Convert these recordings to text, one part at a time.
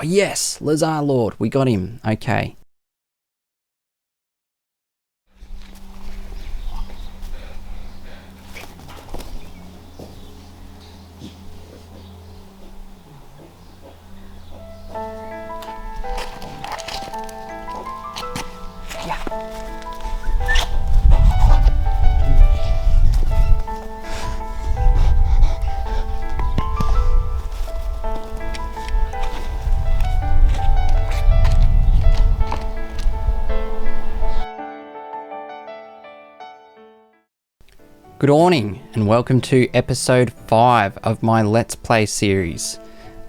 yes, Lazar Lord, we got him. Okay. Good morning and welcome to episode 5 of my Let's Play series.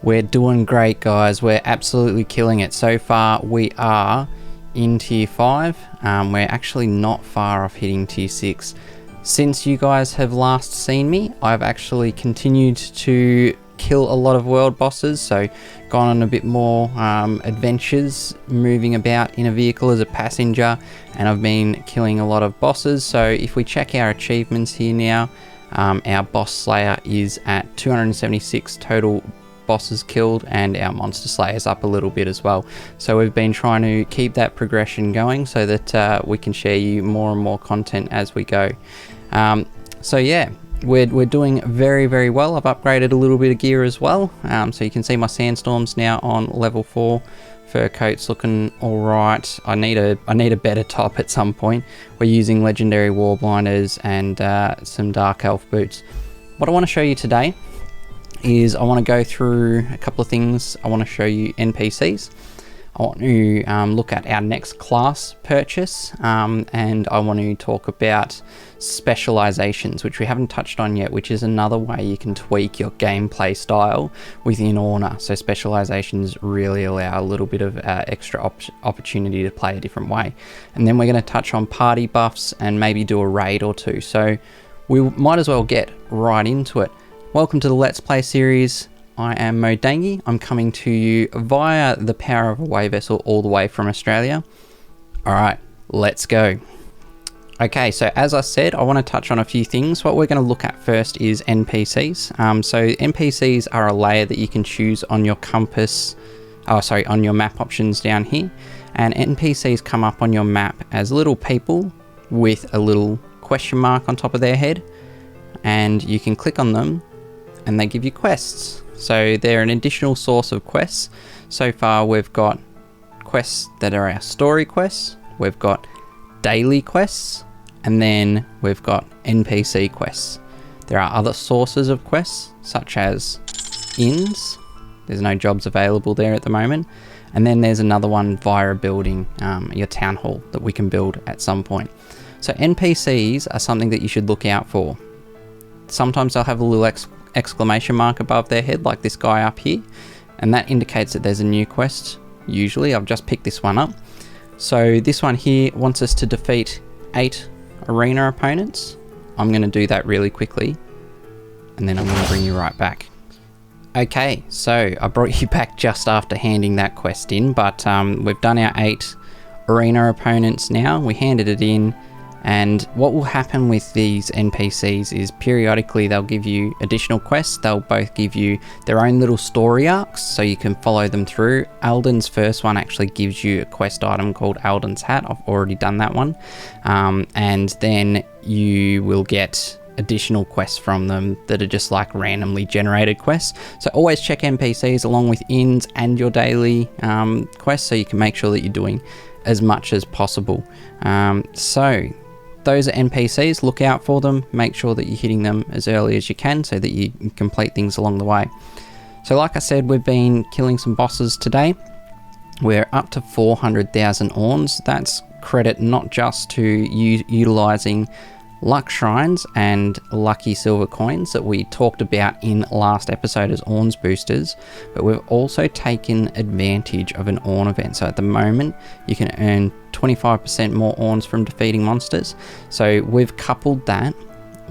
We're doing great, guys. We're absolutely killing it. So far we are in tier 5. We're actually not far off hitting tier 6. Since you guys have last seen me, I've actually continued to kill a lot of world bosses, so gone on a bit more adventures, moving about in a vehicle as a passenger, and I've been killing a lot of bosses. So if we check our achievements here now, our boss slayer is at 276 total bosses killed, and our monster slayer is up a little bit as well. So we've been trying to keep that progression going so that we can share you more and more content as we go. So yeah, we're doing very, very well. I've upgraded a little bit of gear as well. So you can see my sandstorms now on level 4. Fur coat's looking all right. I need a better top at some point. We're using legendary warblinders and some dark elf boots. What I want to show you today is I want to go through a couple of things. I want to show you NPCs. I want to look at our next class purchase, and I want to talk about specializations, which we haven't touched on yet, which is another way you can tweak your gameplay style within Orna. So specializations really allow a little bit of extra opportunity to play a different way. And then we're going to touch on party buffs and maybe do a raid or two. So we might as well get right into it. Welcome to the Let's Play series. I am Modangy. I'm coming to you via the power of a way vessel all the way from Australia. Alright, let's go. Okay, so as I said, I want to touch on a few things. What we're going to look at first is NPCs. So NPCs are a layer that you can choose on your compass, on your map options down here. And NPCs come up on your map as little people with a little question mark on top of their head. And you can click on them and they give you quests. So they're an additional source of quests. So far we've got quests that are our story quests, we've got daily quests, and then we've got NPC quests. There are other sources of quests such as inns. There's no jobs available there at the moment. And then there's another one via building your town hall that we can build at some point. So NPCs are something that you should look out for. Sometimes they'll have a little exclamation mark above their head like this guy up here, and that indicates that there's a new quest. Usually I've just picked this one up. So this one here wants us to defeat 8 arena opponents. I'm going to do that really quickly and then I'm going to bring you right back. Okay, so I brought you back just after handing that quest in, but we've done our 8 arena opponents now. We handed it in. And what will happen with these NPCs is periodically they'll give you additional quests. They'll both give you their own little story arcs, so you can follow them through. Alden's first one actually gives you a quest item called Alden's Hat. I've already done that one. And then you will get additional quests from them that are just like randomly generated quests. So always check NPCs along with inns and your daily quests, so you can make sure that you're doing as much as possible. So those are NPCs, look out for them, make sure that you're hitting them as early as you can so that you can complete things along the way. So like I said, we've been killing some bosses today. We're up to 400,000 Orns. That's credit not just to utilizing luck shrines and lucky silver coins that we talked about in last episode as Orns boosters, but we've also taken advantage of an Orn event. So at the moment you can earn 25% more Orns from defeating monsters. So we've coupled that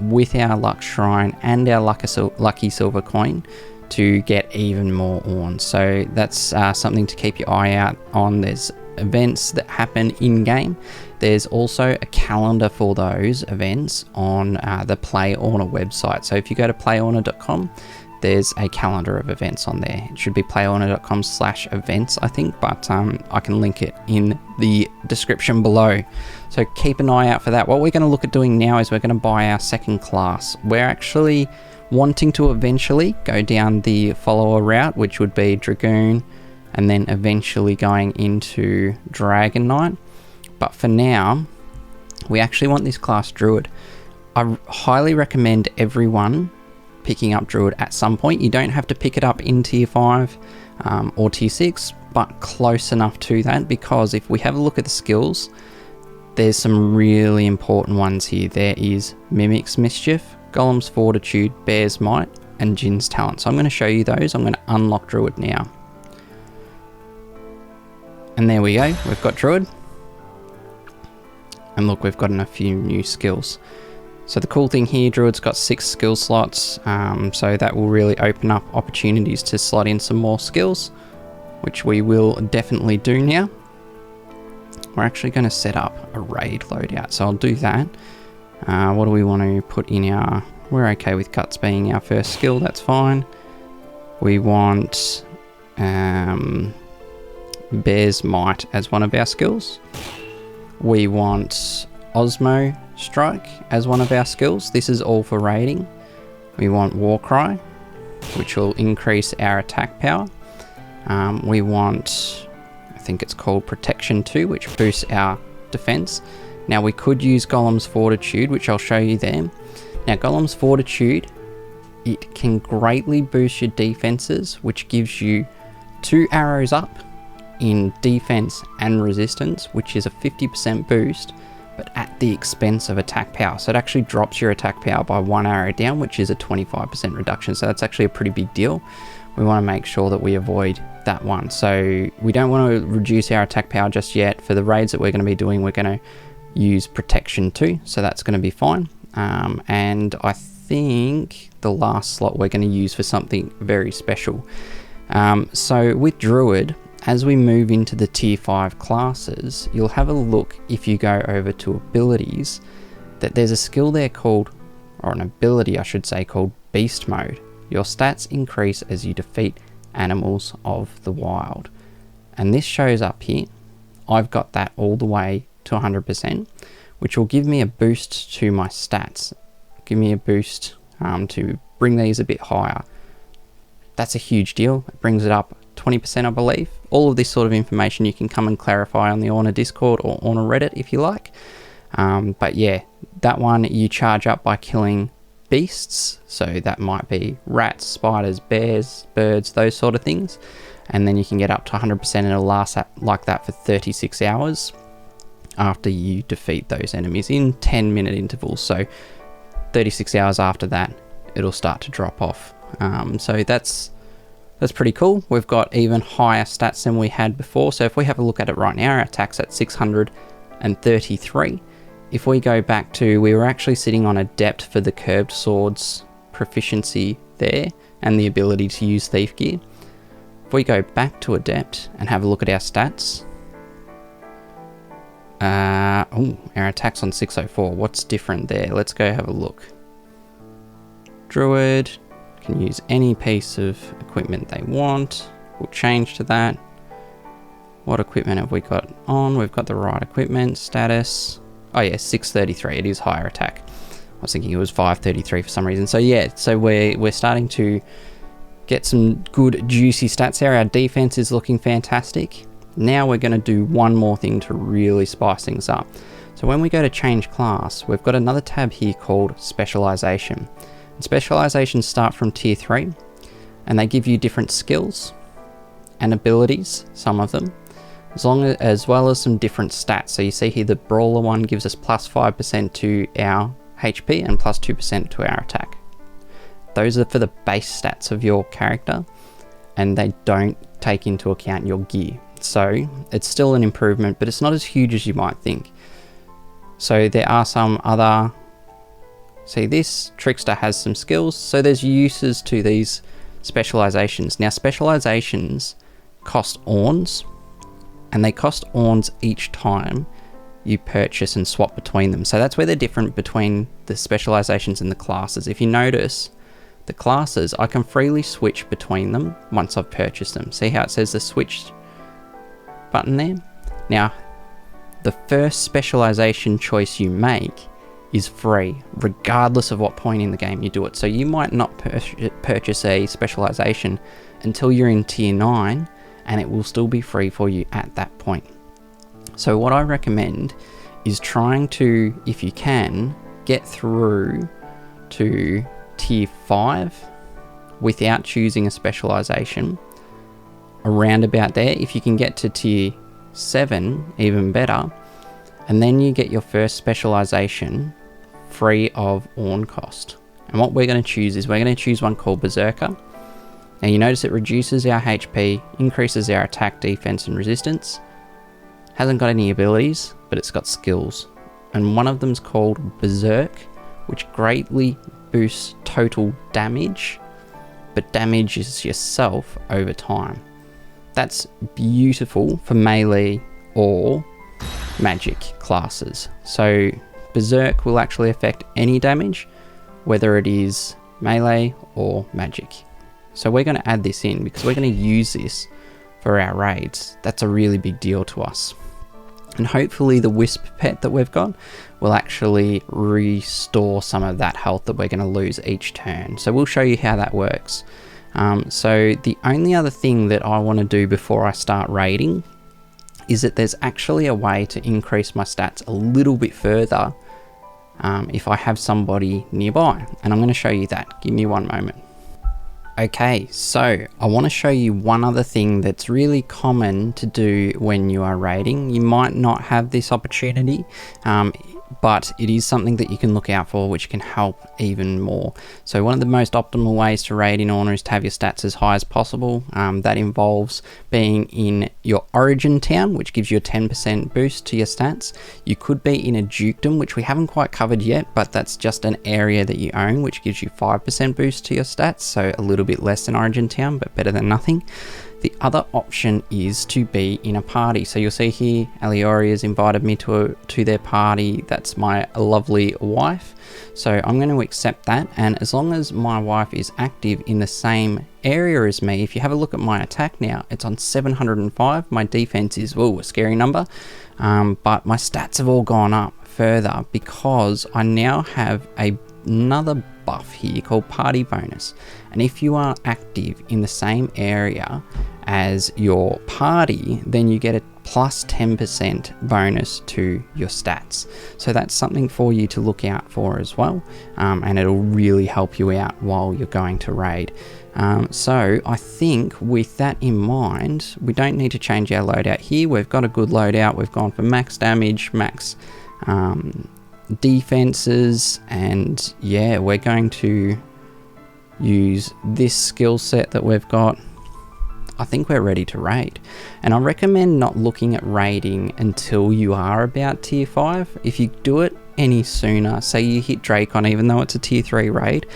with our luck shrine and our lucky silver coin to get even more Orns. So that's something to keep your eye out on. There's events that happen in game. There's also a calendar for those events on the Play Orna website. So if you go to playorna.com, there's a calendar of events on there. It should be playerorna.com/events, I think, but I can link it in the description below. So keep an eye out for that. What we're going to look at doing now is we're going to buy our second class. We're actually wanting to eventually go down the follower route, which would be Dragoon, and then eventually going into Dragon Knight. But for now, we actually want this class Druid. I highly recommend everyone picking up Druid at some point. You don't have to pick it up in tier 5 or tier 6, but close enough to that, because if we have a look at the skills, there's some really important ones here. There is Mimic's Mischief, Golem's Fortitude, Bear's Might, and Jin's Talent. So I'm going to show you those. I'm going to unlock Druid now. And there we go, we've got Druid. And look, we've gotten a few new skills. So the cool thing here, Druid's got 6 skill slots, so that will really open up opportunities to slot in some more skills, which we will definitely do now. We're actually going to set up a raid loadout, so I'll do that. What do we want to put in our... We're okay with Guts being our first skill, that's fine. We want Bear's Might as one of our skills. We want Osmo Strike as one of our skills. This is all for raiding. We want Warcry, which will increase our attack power. We want, I think it's called Protection 2, which boosts our defense. Now we could use Golem's Fortitude, which I'll show you there. Now Golem's Fortitude, it can greatly boost your defenses, which gives you 2 arrows up in defense and resistance, which is a 50% boost, but at the expense of attack power. So it actually drops your attack power by 1 arrow down, which is a 25% reduction. So that's actually a pretty big deal. We want to make sure that we avoid that one. So we don't want to reduce our attack power just yet. For the raids that we're going to be doing, we're going to use Protection 2. So that's going to be fine. And I think the last slot we're going to use for something very special. So with Druid, as we move into the tier 5 classes, you'll have a look, if you go over to abilities, that there's a skill there called, or an ability I should say, called Beast Mode. Your stats increase as you defeat animals of the wild. And this shows up here. I've got that all the way to 100%, which will give me a boost to my stats. Give me a boost to bring these a bit higher. That's a huge deal. It brings it up 20%, I believe. All of this sort of information you can come and clarify on the Orna Discord or Orna Reddit if you like. But yeah, that one you charge up by killing beasts. So that might be rats, spiders, bears, birds, those sort of things. And then you can get up to 100% and it'll last like that for 36 hours after you defeat those enemies in 10-minute intervals. So 36 hours after that, it'll start to drop off. So that's pretty cool. We've got even higher stats than we had before. So if we have a look at it right now, our attack's at 633. If we go back to, we were actually sitting on Adept for the curved swords proficiency there and the ability to use thief gear. If we go back to Adept and have a look at our stats, our attack's on 604. What's different there? Let's go have a look. Druid can use any piece of equipment they want. We'll change to that. What equipment have we got on? We've got the right equipment. Status. Oh yeah, 633. It is higher attack. I was thinking it was 533 for some reason. So yeah, so we're starting to get some good juicy stats there. Our defense is looking fantastic. Now we're going to do one more thing to really spice things up. So when we go to change class, we've got another tab here called specialization. Specializations start from tier 3 and they give you different skills and abilities, some of them, as well as some different stats. So you see here the brawler one gives us plus 5% to our HP and plus 2% to our attack. Those are for the base stats of your character and they don't take into account your gear. So it's still an improvement, but it's not as huge as you might think. So there are some other... See, this Trickster has some skills, so there's uses to these specializations. Now, specializations cost Orns, and they cost Orns each time you purchase and swap between them. So that's where they're different between the specializations and the classes. If you notice, the classes, I can freely switch between them once I've purchased them. See how it says the switch button there? Now, the first specialization choice you make is free, regardless of what point in the game you do it. So you might not purchase a specialization until you're in tier 9, and it will still be free for you at that point. So what I recommend is trying to, if you can, get through to tier 5 without choosing a specialization. Around about there, if you can get to tier 7, even better, and then you get your first specialization free of Orn cost. And what we're going to choose is we're going to choose one called Berserker. Now you notice it reduces our HP, increases our attack, defense and resistance. Hasn't got any abilities, but it's got skills. And one of them's called Berserk, which greatly boosts total damage, but damages yourself over time. That's beautiful for melee or magic classes. So Berserk will actually affect any damage, whether it is melee or magic. So we're going to add this in because we're going to use this for our raids. That's a really big deal to us. And hopefully the Wisp pet that we've got will actually restore some of that health that we're going to lose each turn. So we'll show you how that works. So the only other thing that I want to do before I start raiding is that there's actually a way to increase my stats a little bit further if I have somebody nearby. And I'm going to show you that. Give me one moment. Okay, so I want to show you one other thing that's really common to do when you are raiding. You might not have this opportunity, but it is something that you can look out for, which can help even more. So one of the most optimal ways to raid in Orna is to have your stats as high as possible. That involves being in your origin town, which gives you a 10% boost to your stats. You could be in a dukedom, which we haven't quite covered yet, but that's just an area that you own, which gives you 5% boost to your stats. So a little bit less than origin town, but better than nothing. The other option is to be in a party. So you'll see here, Aliori has invited me to their party. That's my lovely wife. So I'm going to accept that. And as long as my wife is active in the same area as me, if you have a look at my attack now, it's on 705. My defense is, whoa, a scary number. But my stats have all gone up further because I now have another buff here called party bonus. And if you are active in the same area as your party, then you get a plus 10% bonus to your stats. So that's something for you to look out for as well, and it'll really help you out while you're going to raid. So I think with that in mind, we don't need to change our loadout here. We've got a good loadout. We've gone for max damage, max defenses, and yeah, we're going to use this skill set that we've got. I think we're ready to raid, and I recommend not looking at raiding until you are about tier 5. If you do it any sooner, say you hit Dracon, even though it's a tier 3 raid,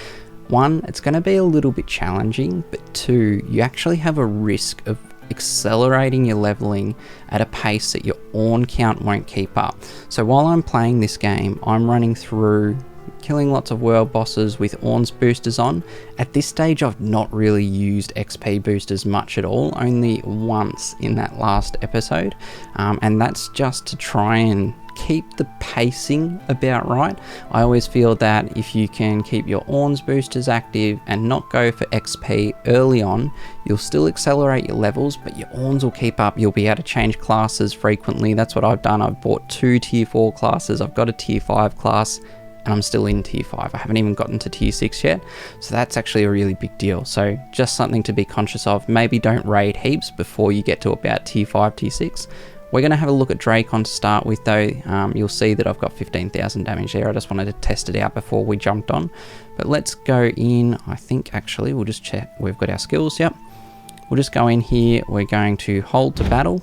1, it's going to be a little bit challenging, but 2, you actually have a risk of accelerating your leveling at a pace that your Orn count won't keep up. So while I'm playing this game, I'm running through killing lots of world bosses with Orn's boosters on. At this stage, I've not really used XP boosters much at all, only once in that last episode, and that's just to try and keep the pacing about right. I always feel that if you can keep your Orn's boosters active and not go for XP early on, you'll still accelerate your levels, but your Orn's will keep up. You'll be able to change classes frequently. That's what I've done. I've bought 2 tier 4 classes. I've got a tier 5 class, and I'm still in tier 5. I haven't even gotten to tier 6 yet. So that's actually a really big deal. So just something to be conscious of. Maybe don't raid heaps before you get to about tier 5, tier 6. We're going to have a look at Dracon to start with though. You'll see that I've got 15,000 damage there. I just wanted to test it out before we jumped on. But let's go in. I think actually we'll just check. We've got our skills. Yep. We'll just go in here. We're going to hold to battle.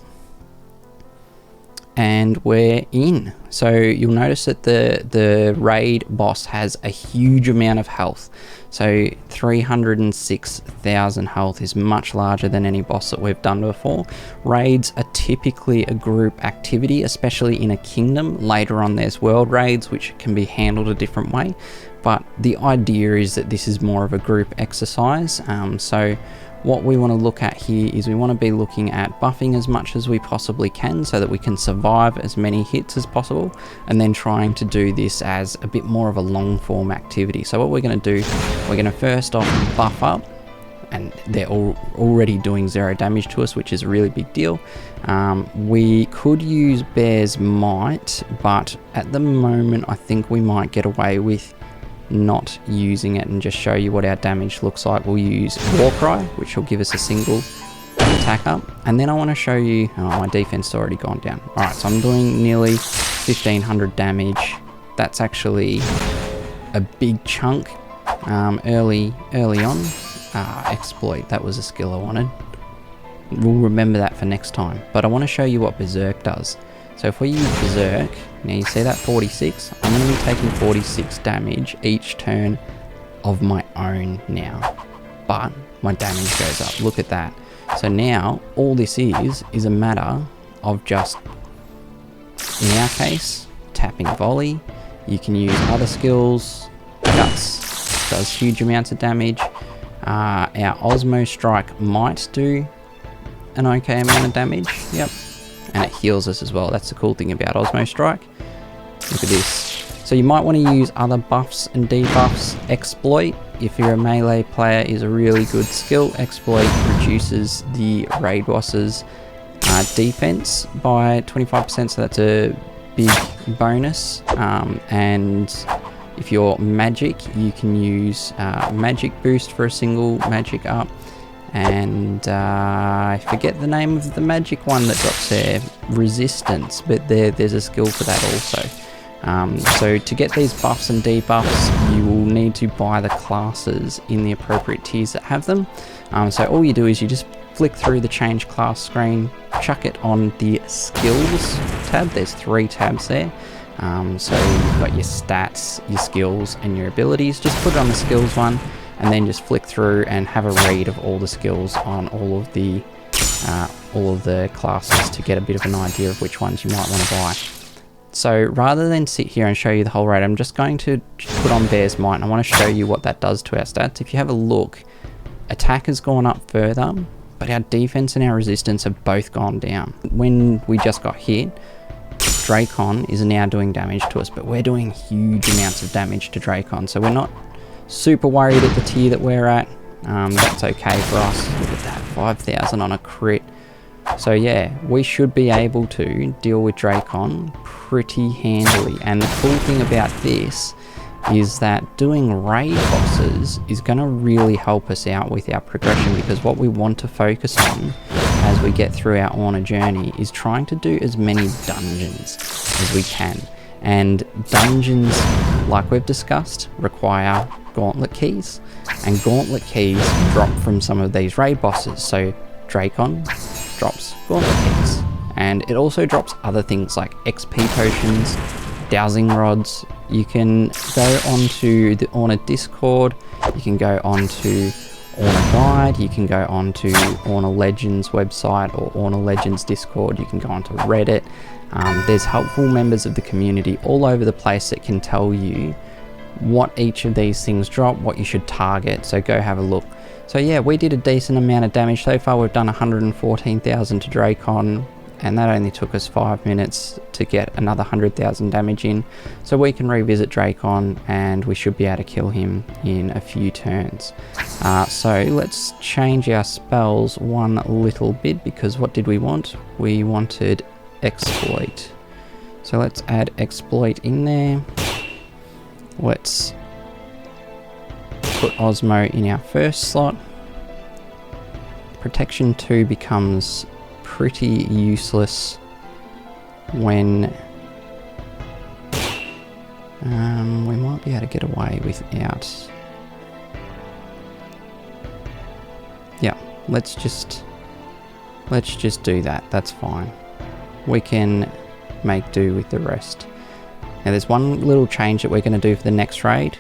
and we're in. So you'll notice that the raid boss has a huge amount of health. So 306,000 health is much larger than any boss that we've done before. Raids are typically a group activity, especially in a kingdom. Later on there's world raids, which can be handled a different way, but the idea is that this is more of a group exercise. So what we want to look at here is we want to be looking at buffing as much as we possibly can so that we can survive as many hits as possible, and then trying to do this as a bit more of a long form activity. So what we're going to do, we're going to first off buff up, and they're already doing 0 damage to us, which is a really big deal. We could use Bear's Might, but at the moment I think we might get away with not using it and just show you what our damage looks like. We'll use Warcry, which will give us a single attack up, and then I want to show you, oh, my defense has already gone down. Alright, so I'm doing nearly 1500 damage. That's actually a big chunk early on. Exploit, that was a skill I wanted. We'll remember that for next time, but I want to show you what Berserk does. So if we use Berserk, now you see that 46, I'm going to be taking 46 damage each turn of my own now, but my damage goes up. Look at that. So now all this is a matter of just, in our case, tapping volley. You can use other skills. Guts does huge amounts of damage. Our Osmo Strike might do an okay amount of damage. Yep. And it heals us as well. That's the cool thing about Osmo Strike. Look at this. So you might want to use other buffs and debuffs. Exploit, if you're a melee player, is a really good skill. Exploit reduces the raid boss's defense by 25%, so that's a big bonus. And if you're magic, you can use magic boost for a single magic up. And I forget the name of the magic one that drops there, resistance, but there's a skill for that also. So to get these buffs and debuffs, you will need to buy the classes in the appropriate tiers that have them. So all you do is you just flick through the change class screen, chuck it on the skills tab. There's 3 tabs there. So you've got your stats, your skills, and your abilities. Just put it on the skills one, and then just flick through and have a read of all the skills on all of the classes to get a bit of an idea of which ones you might want to buy. So rather than sit here and show you the whole raid, I'm just going to put on Bear's Might, and I want to show you what that does to our stats. If you have a look, attack has gone up further, but our defense and our resistance have both gone down. When we just got hit, Dracon is now doing damage to us, but we're doing huge amounts of damage to Dracon, so we're not super worried at the tier that we're at. That's okay for us. Look at that, 5,000 on a crit. So yeah, we should be able to deal with Dracon pretty handily. And the cool thing about this is that doing raid bosses is going to really help us out with our progression, because what we want to focus on as we get through our Orna journey is trying to do as many dungeons as we can. And dungeons, like we've discussed, require gauntlet keys, and gauntlet keys drop from some of these raid bosses. So Dracon drops gauntlet keys, and it also drops other things like XP potions, dowsing rods. You can go onto the Orna Discord, you can go onto Orna Guide, you can go onto Orna Legends website or Orna Legends Discord, you can go onto Reddit. There's helpful members of the community all over the place that can tell you what each of these things drop, what you should target, so go have a look. So yeah, we did a decent amount of damage. So far we've done 114,000 to Dracon, and that only took us 5 minutes to get another 100,000 damage in. So we can revisit Dracon and we should be able to kill him in a few turns. So let's change our spells one little bit, because what did we want? We wanted Exploit. So let's add Exploit in there. Let's put Osmo in our first slot. Protection 2 becomes pretty useless when we might be able to get away without. Yeah, let's just do that. That's fine. We can make do with the rest. Now there's one little change that we're going to do for the next raid.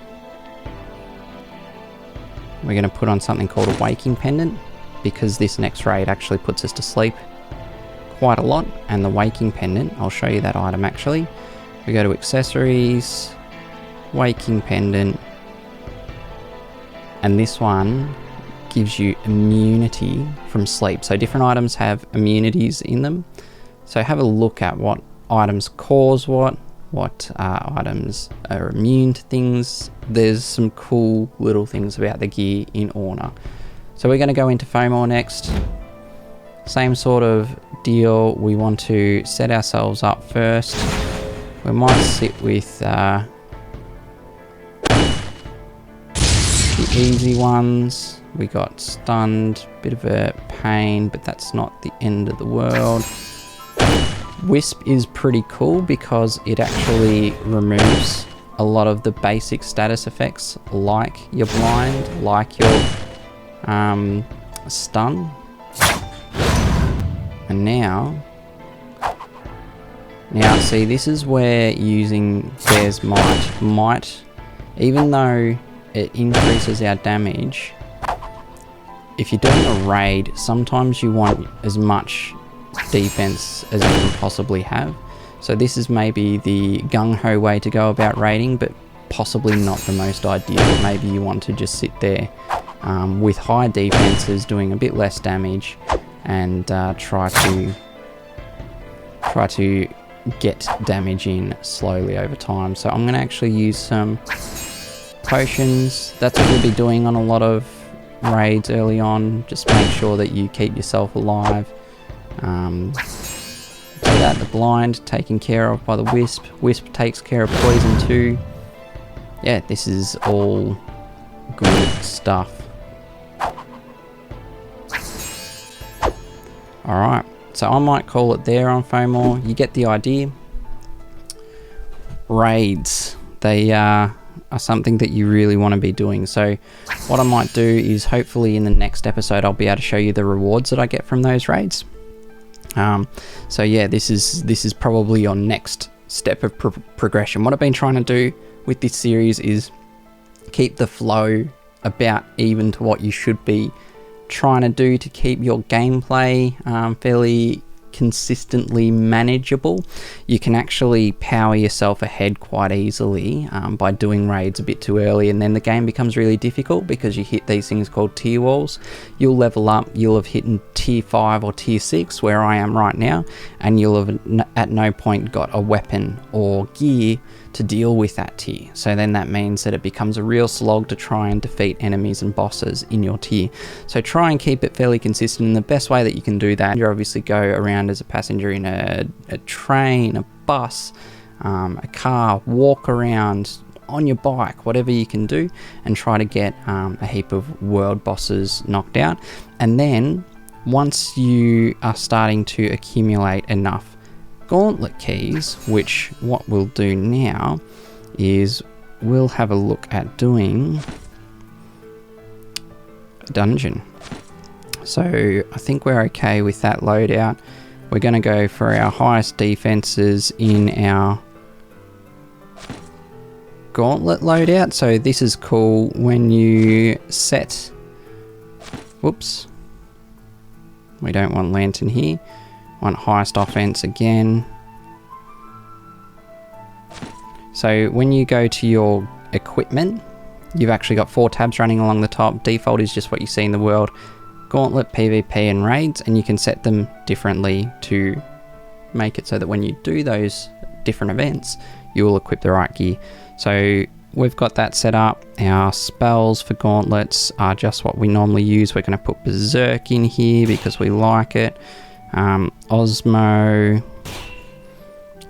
We're going to put on something called a waking pendant, because this next raid actually puts us to sleep quite a lot. And the waking pendant, I'll show you that item actually. We go to accessories, waking pendant, and this one gives you immunity from sleep. So different items have immunities in them. So have a look at what items cause what items are immune to things. There's some cool little things about the gear in Orna. So we're going to go into FOMO next. Same sort of deal. We want to set ourselves up first. We might sit with the easy ones. We got stunned, bit of a pain, but that's not the end of the world. Wisp is pretty cool because it actually removes a lot of the basic status effects, like your blind, like your stun. And now see, this is where using Bear's might, even though it increases our damage, if you're doing a raid, sometimes you want as much defense as you can possibly have. So this is maybe the gung-ho way to go about raiding, but possibly not the most ideal. Maybe you want to just sit there with high defenses, doing a bit less damage, and try to get damage in slowly over time. So I'm going to actually use some potions. That's what we'll be doing on a lot of raids early on. Just make sure that you keep yourself alive. So that the blind taken care of by the wisp. Wisp takes care of poison too. Yeah, this is all good stuff. Alright, so I might call it there on FOMO. You get the idea. Raids, they are something that you really want to be doing. So what I might do is, hopefully in the next episode I'll be able to show you the rewards that I get from those raids. So yeah, this is probably your next step of progression. What I've been trying to do with this series is keep the flow about even to what you should be trying to do to keep your gameplay fairly consistently manageable. You can actually power yourself ahead quite easily by doing raids a bit too early, and then the game becomes really difficult because you hit these things called tier walls. You'll level up, you'll have hit tier 5 or tier 6 where I am right now, and you'll have at no point got a weapon or gear to deal with that tier. So then that means that it becomes a real slog to try and defeat enemies and bosses in your tier. So try and keep it fairly consistent, and the best way that you can do that, you obviously go around as a passenger in a train, a bus, a car, walk around on your bike, whatever you can do, and try to get a heap of world bosses knocked out. And then once you are starting to accumulate enough gauntlet keys, which what we'll do now is we'll have a look at doing a dungeon. So I think we're okay with that loadout. We're going to go for our highest defenses in our gauntlet loadout. So this is cool when you set, whoops, we don't want lantern here. Want highest offense again. So when you go to your equipment, you've actually got 4 tabs running along the top. Default is just what you see in the world. Gauntlet, PvP and raids, and you can set them differently to make it so that when you do those different events, you will equip the right gear. So we've got that set up. Our spells for gauntlets are just what we normally use. We're going to put Berserk in here because we like it. Osmo,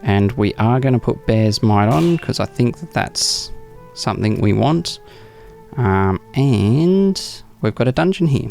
and we are going to put Bear's Might on because I think that that's something we want. And we've got a dungeon here.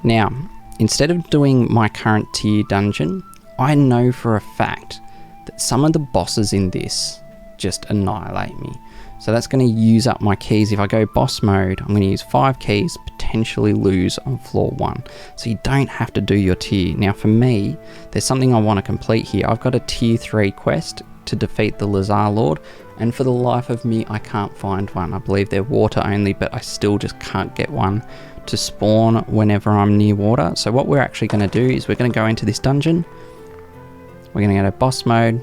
Now, instead of doing my current tier dungeon, I know for a fact that some of the bosses in this just annihilate me. So that's going to use up my keys. If I go boss mode, I'm going to use 5 keys, potentially lose on floor 1. So you don't have to do your tier. Now for me, there's something I want to complete here. I've got a tier 3 quest to defeat the Lazar Lord, and for the life of me, I can't find one. I believe they're water only, but I still just can't get one to spawn whenever I'm near water. So what we're actually going to do is we're going to go into this dungeon. We're going to go to boss mode,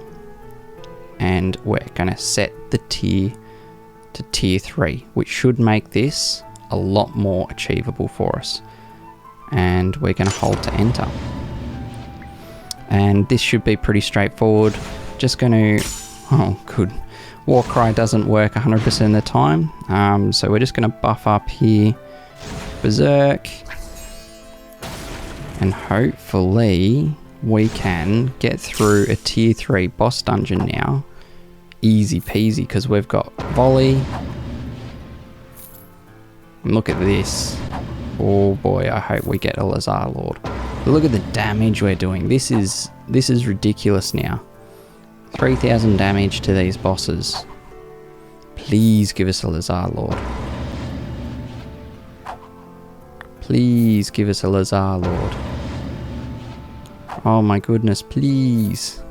and we're going to set the tier to tier 3, which should make this a lot more achievable for us. And we're going to hold to enter. And this should be pretty straightforward. Just going to, oh good, Warcry doesn't work 100% of the time. So we're just going to buff up here, Berserk, and hopefully we can get through a tier 3 boss dungeon now. Easy peasy, because we've got volley. And look at this. Oh boy, I hope we get a Lazar Lord. But look at the damage we're doing. This is ridiculous now. 3,000 damage to these bosses. Please give us a Lazar Lord. Please give us a Lazar Lord. Oh my goodness, please.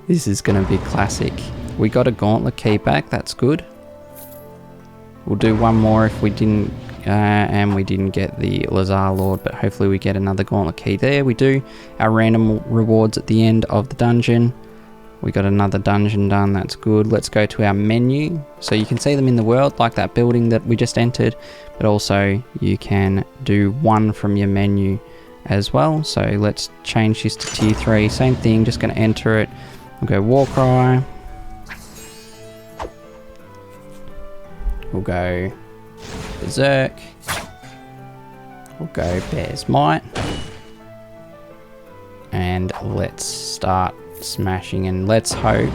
This is going to be classic. We got a gauntlet key back, that's good. We'll do one more if we didn't, and we didn't get the Lazar Lord, but hopefully we get another gauntlet key there. We do. Our random rewards at the end of the dungeon. We got another dungeon done, that's good. Let's go to our menu. So you can see them in the world, like that building that we just entered, but also you can do one from your menu as well. So let's change this to tier 3. Same thing, just going to enter it. We'll go Warcry. We'll go Berserk. We'll go Bear's Might. And let's start smashing, and let's hope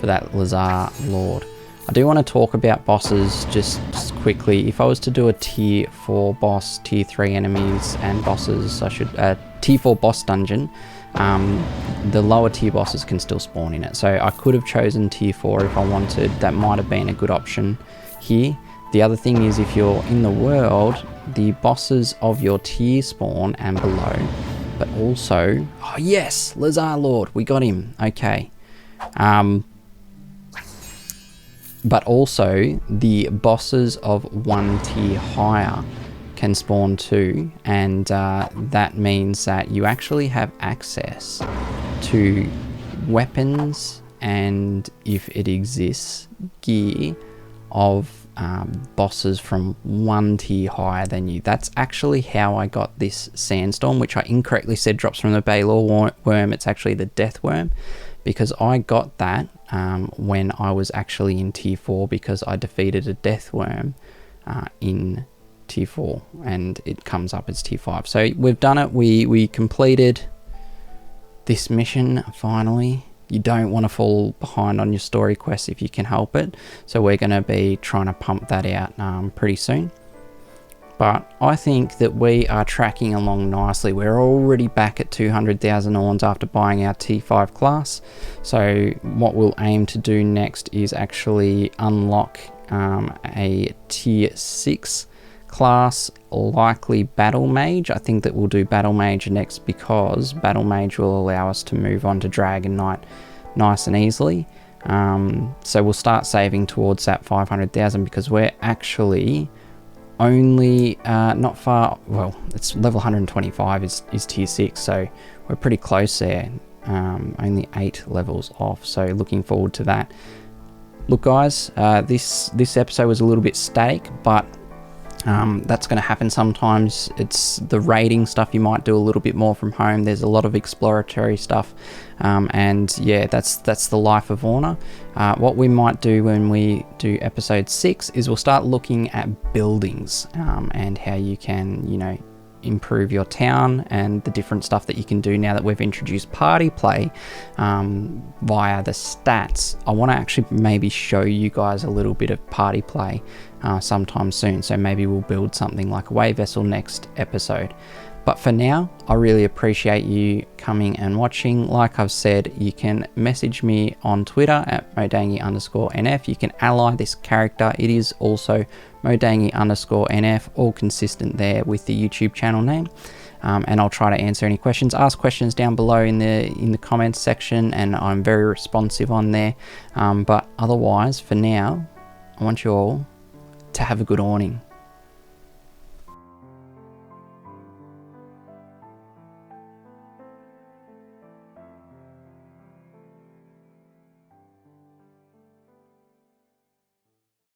for that Lazar Lord. I do want to talk about bosses just quickly. If I was to do a tier 4 boss, tier 3 enemies and bosses, I should tier 4 boss dungeon, the lower tier bosses can still spawn in it. So I could have chosen tier 4 if I wanted. That might have been a good option here. The other thing is, if you're in the world, the bosses of your tier spawn and below, but also, oh yes, Lazar Lord, we got him, okay. But also the bosses of 1 tier higher can spawn too, and that means that you actually have access to weapons and, if it exists, gear of bosses from 1 tier higher than you. That's actually how I got this sandstorm, which I incorrectly said drops from the Balor worm. It's actually the death worm, because I got that when I was actually in tier 4, because I defeated a death worm in tier 4, and it comes up as tier 5. So we've done it. We completed this mission finally. You don't want to fall behind on your story quests if you can help it. So we're going to be trying to pump that out pretty soon. But I think that we are tracking along nicely. We're already back at 200,000 Orns after buying our T5 class. So what we'll aim to do next is actually unlock a tier 6 class, likely Battle Mage. I think that we'll do Battle Mage next, because Battle Mage will allow us to move on to Dragon Knight nice and easily. So we'll start saving towards that 500,000, because we're actually only not far. Well, it's level 125 is tier 6, so we're pretty close there. Only 8 levels off, so looking forward to that. Look guys, this episode was a little bit static, but that's going to happen sometimes. It's the raiding stuff, you might do a little bit more from home. There's a lot of exploratory stuff, and yeah, that's the life of Orna. What we might do when we do episode 6 is we'll start looking at buildings, and how you can, you know, improve your town, and the different stuff that you can do now that we've introduced party play via the stats. I want to actually maybe show you guys a little bit of party play sometime soon, so maybe we'll build something like a wave vessel next episode. But for now, I really appreciate you coming and watching. Like I've said, you can message me on Twitter at Modangy_NF. You can ally this character. It is also Modangy_NF, all consistent there with the YouTube channel name. And I'll try to answer any questions. Ask questions down below in the comments section, and I'm very responsive on there. But otherwise, for now, I want you all to have a good awning.